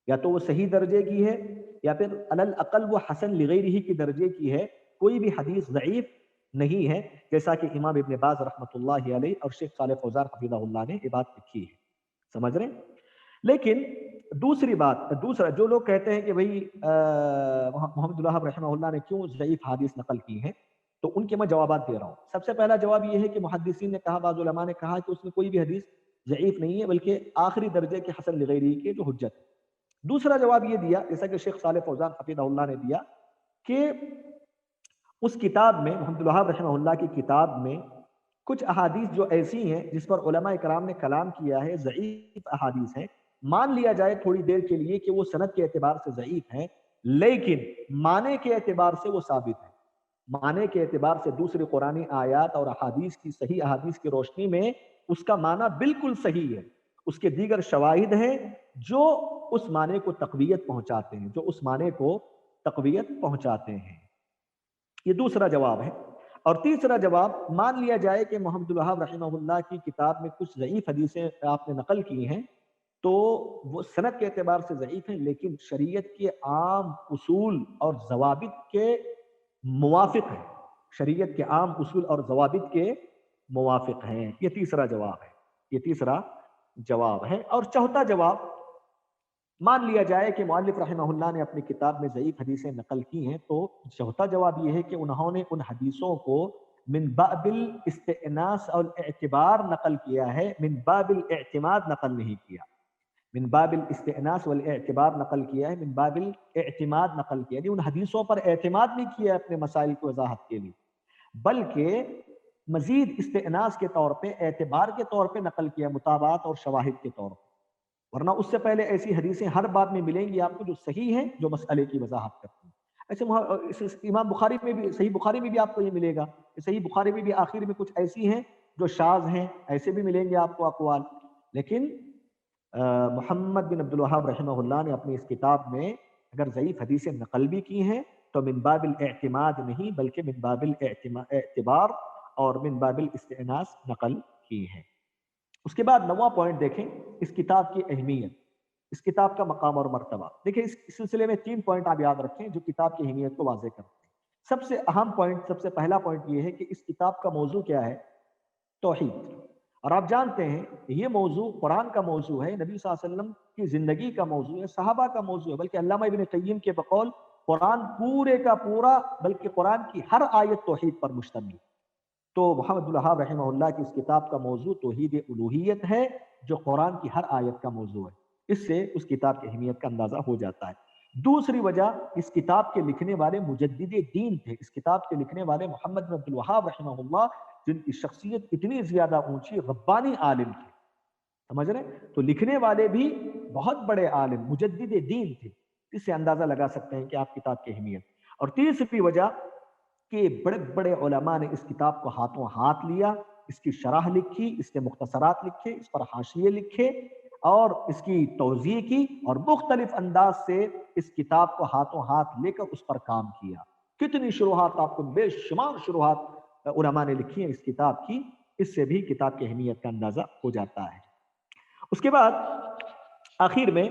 یا تو وہ صحیح درجے کی ہے یا پھر علی الاقل وہ حسن لغیرہ کی درجے کی ہے، کوئی بھی حدیث ضعیف نہیں ہے، جیسا کہ امام ابن باز رحمۃ اللہ علیہ اور شیخ صالح فوزان حفظہ اللہ نے یہ بات لکھی ہے، سمجھ رہے ہیں؟ لیکن دوسرا جو لوگ کہتے ہیں کہ بھئی محمد الوہاب رحمہ اللہ نے کیوں ضعیف حدیث نقل کی ہیں، تو ان کے میں جوابات دے رہا ہوں۔ سب سے پہلا جواب یہ ہے کہ محدثین نے کہا، بعض علماء نے کہا کہ اس میں کوئی بھی حدیث ضعیف نہیں ہے، بلکہ آخری درجے کے حسن لغیرہ کے جو حجت ہے۔ دوسرا جواب یہ دیا، جیسا کہ شیخ صالح فوزان حفظہ اللہ نے دیا، کہ اس کتاب میں، محمد الوہاب رحمہ اللہ کی کتاب میں، کچھ احادیث جو ایسی ہیں جس پر علماء کرام نے کلام کیا ہے، ضعیف احادیث ہیں، مان لیا جائے تھوڑی دیر کے لیے کہ وہ سند کے اعتبار سے ضعیف ہیں، لیکن معنی کے اعتبار سے وہ ثابت ہے۔ معنی کے اعتبار سے دوسری قرآنی آیات اور احادیث کی، صحیح احادیث کی روشنی میں اس کا معنی بالکل صحیح ہے، اس کے دیگر شواہد ہیں جو اس معنی کو تقویت پہنچاتے ہیں، جو اس معنی کو تقویت پہنچاتے ہیں۔ یہ دوسرا جواب ہے۔ اور تیسرا جواب، مان لیا جائے کہ محمد الوہاب رحمہ اللہ کی کتاب میں کچھ ضعیف حدیثیں آپ نے نقل کی ہیں، تو وہ سند کے اعتبار سے ضعیف ہیں، لیکن شریعت کے عام اصول اور ضوابط کے موافق ہیں، شریعت کے عام اصول اور ضوابط کے موافق ہیں۔ یہ تیسرا جواب ہے، یہ تیسرا جواب ہے۔ اور چوتھا جواب، مان لیا جائے کہ مؤلف رحمہ اللہ نے اپنی کتاب میں ضعیف حدیثیں نقل کی ہیں، تو چوتھا جواب یہ ہے کہ انہوں نے ان حدیثوں کو من باب الاستئناس اور اعتبار نقل کیا ہے، من باب الاعتماد نقل نہیں کیا، من باب الاستئناس والاعتبار نقل کیا ہے، من باب الاعتماد نقل کیا، یعنی ان حدیثوں پر اعتماد نہیں کیا اپنے مسائل کی وضاحت کے لیے، بلکہ مزید استئناس کے طور پہ، اعتبار کے طور پہ نقل کیا، مطابعات اور شواہد کے طور پہ۔ ورنہ اس سے پہلے ایسی حدیثیں ہر باب میں ملیں گی آپ کو جو صحیح ہیں، جو مسئلے کی وضاحت کرتی ہیں۔ ایسے امام بخاری میں بھی، صحیح بخاری میں بھی آپ کو یہ ملے گا، صحیح بخاری میں بھی آخر میں کچھ ایسی ہیں جو شاذ ہیں، ایسے بھی ملیں گے آپ کو اقوال۔ لیکن محمد بن عبد الوہاب رحمہ اللہ نے اپنی اس کتاب میں اگر ضعیف حدیثیں نقل بھی کی ہیں تو من باب الاعتماد نہیں، بلکہ من باب الاعتبار اور من باب الاستئناس نقل کی ہیں۔ اس کے بعد 9واں پوائنٹ دیکھیں، اس کتاب کی اہمیت، اس کتاب کا مقام اور مرتبہ۔ دیکھیں اس سلسلے میں 3 پوائنٹ آپ یاد رکھیں جو کتاب کی اہمیت کو واضح کرتے ہیں۔ سب سے اہم پوائنٹ، سب سے پہلا پوائنٹ یہ ہے کہ اس کتاب کا موضوع کیا ہے؟ توحید۔ اور آپ جانتے ہیں یہ موضوع قرآن کا موضوع ہے، نبی صلی اللہ علیہ وسلم کی زندگی کا موضوع ہے، صحابہ کا موضوع ہے، بلکہ علامہ ابن قیم کے بقول قرآن پورے کا پورا، بلکہ قرآن کی ہر آیت توحید پر مشتمل۔ تو محمد الوہاب رحمہ اللہ کی اس کتاب کا موضوع توحید الوہیت ہے، جو قرآن کی ہر آیت کا موضوع ہے۔ اس سے اس کتاب کی اہمیت کا اندازہ ہو جاتا ہے۔ دوسری وجہ، اس کتاب کے لکھنے والے مجدد دین تھے، اس کتاب کے لکھنے والے محمد بن عبد الوہاب رحمہ اللہ، جن کی شخصیت اتنی زیادہ اونچی، ربانی عالم تھے، سمجھ رہے ہیں؟ تو لکھنے والے بھی بہت بڑے عالم، مجدد دین تھے، اس سے اندازہ لگا سکتے ہیں کہ آپ کتاب کی اہمیت۔ اور تیسری وجہ کہ بڑے بڑے علماء نے اس کتاب کو ہاتھوں ہاتھ لیا، اس کی شرح لکھی، اس کے مختصرات لکھے، اس پر حاشیے لکھے اور اس کی توضیح کی اور مختلف انداز سے اس کتاب کو ہاتھوں ہاتھ لے کر اس پر کام کیا۔ کتنی شروحات، آپ کو بے شمار شروحات علماء نے لکھی ہیں اس کتاب کی، اس سے بھی کتاب کی اہمیت کا اندازہ ہو جاتا ہے۔ اس کے بعد آخر میں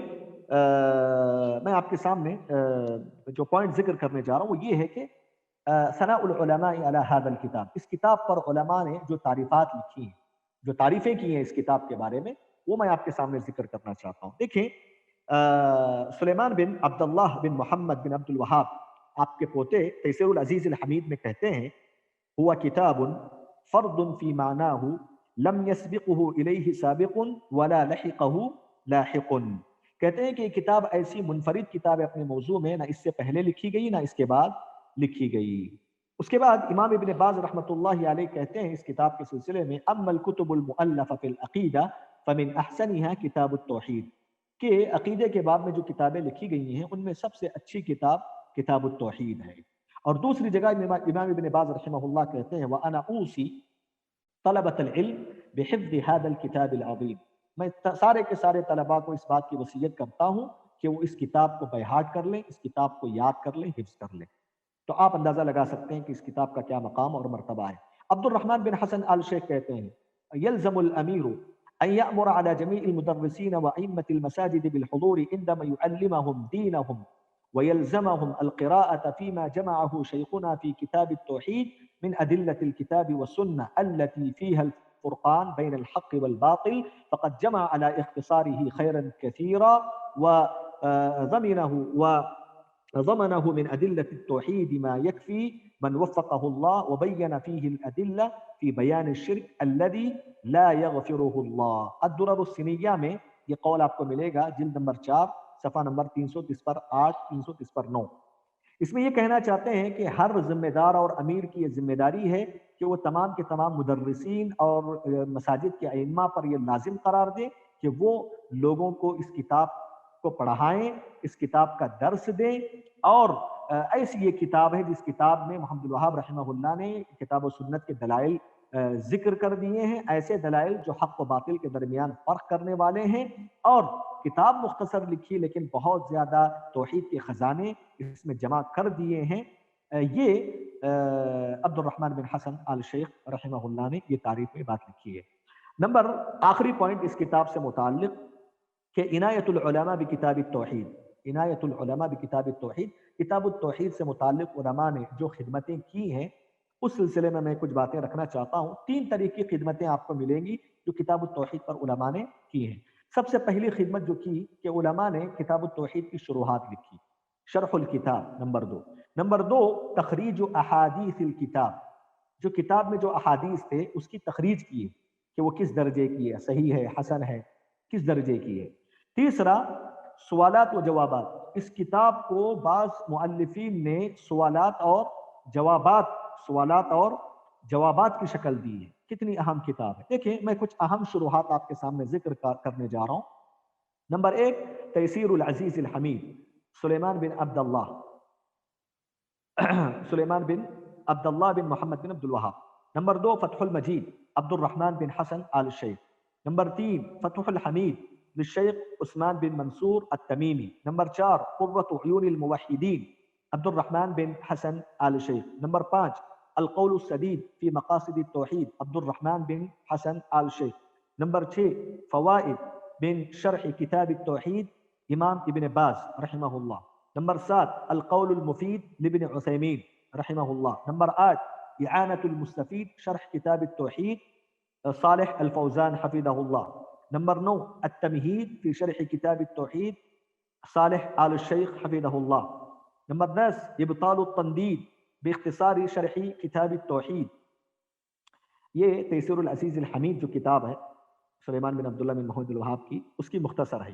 میں آپ کے سامنے جو پوائنٹ ذکر کرنے جا رہا ہوں وہ یہ ہے کہ ثناء العلماء علی هذا الکتاب، اس کتاب پر علماء نے جو تعریفات لکھی ہیں، جو تعریفیں کی ہیں اس کتاب کے بارے میں، وہ میں آپ کے سامنے ذکر کرنا چاہتا ہوں۔ دیکھیں سلیمان بن عبداللہ بن محمد بن عبد الوہاب، آپ کے پوتے تیسیر العزیز الحمید میں کہتے ہیں ہوا کتاب فرد فی معناہ لم يسبقه الیہ سابق ولا لحقہ لاحق، کہتے ہیں کہ یہ کتاب ایسی منفرد کتاب ہے اپنے موضوع میں، نہ اس سے پہلے لکھی گئی نہ اس کے بعد لکھی گئی۔ اس کے بعد امام ابن باز رحمۃ اللہ علیہ کہتے ہیں اس کتاب کے سلسلے میں اما الکتب المؤلفہ فی العقیدہ فمن احسنها کتاب التوحید، کہ عقیدے کے باب میں جو کتابیں لکھی گئی ہیں ان میں سب سے اچھی کتاب کتاب التوحید ہے۔ اور دوسری جگہ امام ابن باز رحمہ اللہ کہتے ہیں وَأَنَا أُوصِي طلبۃ العلم بحفظ هذا الكتاب العظیم، میں سارے کے سارے طلباء کو اس بات کی وصیت کرتا ہوں کہ وہ اس کتاب کو بہاٹ کر لیں، اس کتاب کو یاد کر لیں، حفظ کر لیں۔ تو آپ اندازہ لگا سکتے ہیں کہ اس کتاب کا کیا مقام اور مرتبہ ہے۔ عبد الرحمن بن حسن آل شیخ کہتے ہیں یلزم الامیر ان یأمر علی جمیع المدرسین وائمة المساجد بالحضور عندما يعلمهم دینهم ويلزمهم القراءة فيما جمعه شيخنا في كتاب التوحيد من أدلة الكتاب والسنة التي فيها الفرقان بين الحق والباطل، فقد جمع على اختصاره خيرا كثيرا وضمنه من أدلة التوحيد ما يكفي من وفقه الله، وبين فيه الأدلة في بيان الشرك الذي لا يغفره الله۔ الدرر السنیہ میں یہ قول آپ کو ملے گا، جلد نمبر 4 صفحہ نمبر 330 پر 8، 330 پر 9۔ اس میں یہ کہنا چاہتے ہیں کہ ہر ذمہ دار اور امیر کی یہ ذمہ داری ہے کہ وہ تمام کے تمام مدرسین اور مساجد کے ائمہ پر یہ لازم قرار دے کہ وہ لوگوں کو اس کتاب کو پڑھائیں، اس کتاب کا درس دیں، اور ایسی یہ کتاب ہے جس کتاب میں محمد الوہاب رحمہ اللہ نے کتاب و سنت کے دلائل ذکر کر دیے ہیں، ایسے دلائل جو حق و باطل کے درمیان فرق کرنے والے ہیں، اور کتاب مختصر لکھی لیکن بہت زیادہ توحید کے خزانے اس میں جمع کر دیے ہیں۔ یہ عبد الرحمن بن حسن آل شیخ رحمہ اللہ نے یہ تعریف میں بات لکھی ہے۔ نمبر آخری پوائنٹ اس کتاب سے متعلق کہ عنایت العلماء بکتاب التوحید، عنایت العلماء بکتاب التوحید، کتاب التوحید سے متعلق علماء نے جو خدمتیں کی ہیں اس سلسلے میں کچھ باتیں رکھنا چاہتا ہوں۔ 3 طرح کی خدمتیں آپ کو ملیں گی جو کتاب التوحید پر علماء نے کی ہیں۔ سب سے پہلی خدمت جو کی کہ علماء نے کتاب التوحید کی شروحات لکھی، شرح الکتاب۔ نمبر 2 تخریج احادیث الکتاب، جو کتاب میں جو احادیث تھے اس کی تخریج کی کہ وہ کس درجے کی ہے، صحیح ہے، حسن ہے، کس درجے کی ہے۔ تیسرا سوالات و جوابات، اس کتاب کو بعض مؤلفین نے سوالات اور جوابات کی شکل دی ہے۔ کتنی اہم کتاب ہے، دیکھیں میں کچھ اہم شروحات آپ کے سامنے ذکر کرنے جا رہا ہوں۔ نمبر 1 تیسیر العزیز الحمید، سلیمان بن عبداللہ بن محمد بن عبد الوہاب۔ نمبر 2 فتح المجید، عبد الرحمن بن حسن آل شیخ۔ نمبر 3 فتح الحمید للشیخ عثمان بن منصور التمیمی۔ نمبر 4 قرۃ عیون الموحدین، عبد الرحمن بن حسن آل شیخ۔ نمبر 5 القول السدید فی مقاصد التوحید، عبد الرحمن بن حسن آل شیخ۔ نمبر 6 فوائد من شرح کتاب التوحید، امام ابن باز رحمہ اللہ۔ نمبر 7 القول المفید لابن عثیمین رحمہ اللہ۔ نمبر 8 اعانۃ المستفید شرح کتاب التوحید، صالح الفوزان حفظہ اللہ۔ نمبر 9 التمہید فی شرح کتاب التوحید، صالح آل الشیخ حفظہ اللہ۔ نمبر 10 ابطال التندید باختصار شرح کتاب التوحید، یہ تیسیر العزیز الحمید جو کتاب ہے سلیمان بن عبداللہ بن محمد الوہاب کی، اس کی مختصر ہے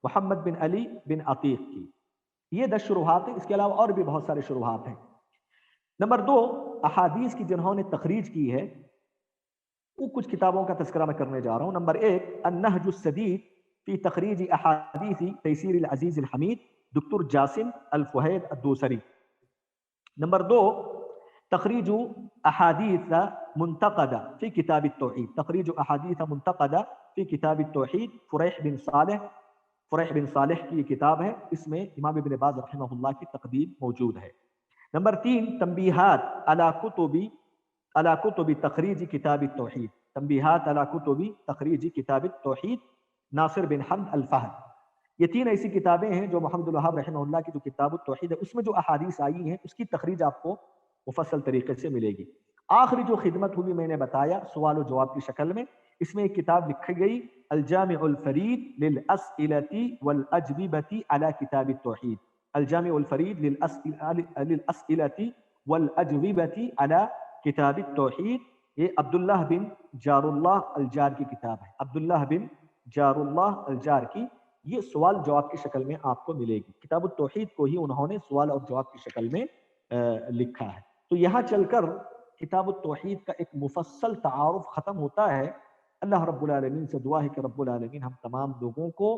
محمد بن علی بن عتیق کی۔ یہ 10 شروحات ہیں، اس کے علاوہ اور بھی بہت سارے شروحات ہیں۔ نمبر 2 احادیث کی جنہوں نے تخریج کی ہے وہ کچھ کتابوں کا تذکرہ میں کرنے جا رہا ہوں۔ نمبر 1 النہج السدید فی تخریج احادیث تیسیر العزیز الحمید، دکتور جاسم الفہید الدوسری۔ نمبر 2 تخريج أحاديث منتقدة في كتاب التوحيد، تخريج أحاديث منتقدة في كتاب التوحيد، فریح بن صالح کی یہ کتاب ہے، اس میں امام ابن باز رحمہ اللہ کی تقدیم موجود ہے۔ نمبر 3 تنبیہات علی کتب تخریج کتاب التوحید، تنبیہات علی کتب تخریج کتاب التوحید ناصر بن حمد الفہد۔ یہ 3 ایسی کتابیں ہیں جو محمد الوہاب رحمہ اللہ کی جو کتاب التوحید ہے اس میں جو احادیث آئی ہیں اس کی تخریج آپ کو مفصل طریقے سے ملے گی۔ آخری جو خدمت ہوئی میں نے بتایا سوال و جواب کی شکل میں، اس میں ایک کتاب لکھی گئی الجامع الفرید للاسئلۃ والاجوبۃ علی کتاب التوحید، الجامع الفرید للاسئلۃ والاجوبۃ علی کتاب التوحید، یہ عبداللہ بن جار اللہ الجار کی کتاب ہے، عبداللہ بن جار اللہ الجار کی، یہ سوال جواب کی شکل میں آپ کو ملے گی۔ کتاب التوحید کو ہی انہوں نے سوال اور جواب کی شکل میں لکھا ہے۔ تو یہاں چل کر کتاب التوحید کا ایک مفصل تعارف ختم ہوتا ہے۔ اللہ رب العالمین سے دعا ہے کہ رب العالمین ہم تمام لوگوں کو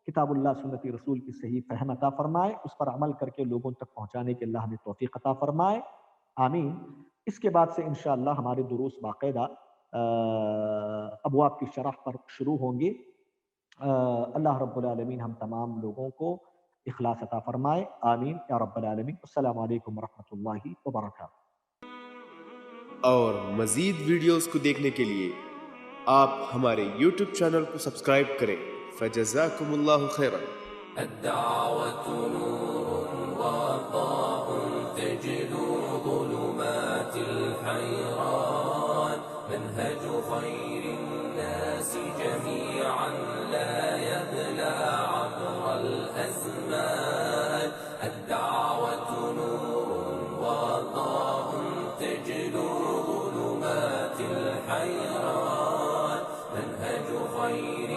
کتاب اللہ سنت رسول کی صحیح فہم عطا فرمائے، اس پر عمل کر کے لوگوں تک پہنچانے کے اللہ ہمیں توفیق عطا فرمائے، آمین۔ اس کے بعد سے انشاءاللہ ہمارے دروس باقاعدہ ابواب کی شرح پر شروع ہوں گے۔ اللہ رب العالمین ہم تمام لوگوں کو اخلاص عطا فرمائے، آمین یا رب العالمین۔ السلام علیکم ورحمۃ اللہ وبرکاتہ۔ اور مزید ویڈیوز کو دیکھنے کے لیے آپ ہمارے یوٹیوب چینل کو سبسکرائب کریں۔ فجزاکم اللہ خیرا۔ الدعوة نور وضاء تجلو ظلمات الحيران، منهج خير الناس جميعا لا يبلى عبر الأزمان، الدعوة نور وضاء تجلو ظلمات الحيران، منهج خير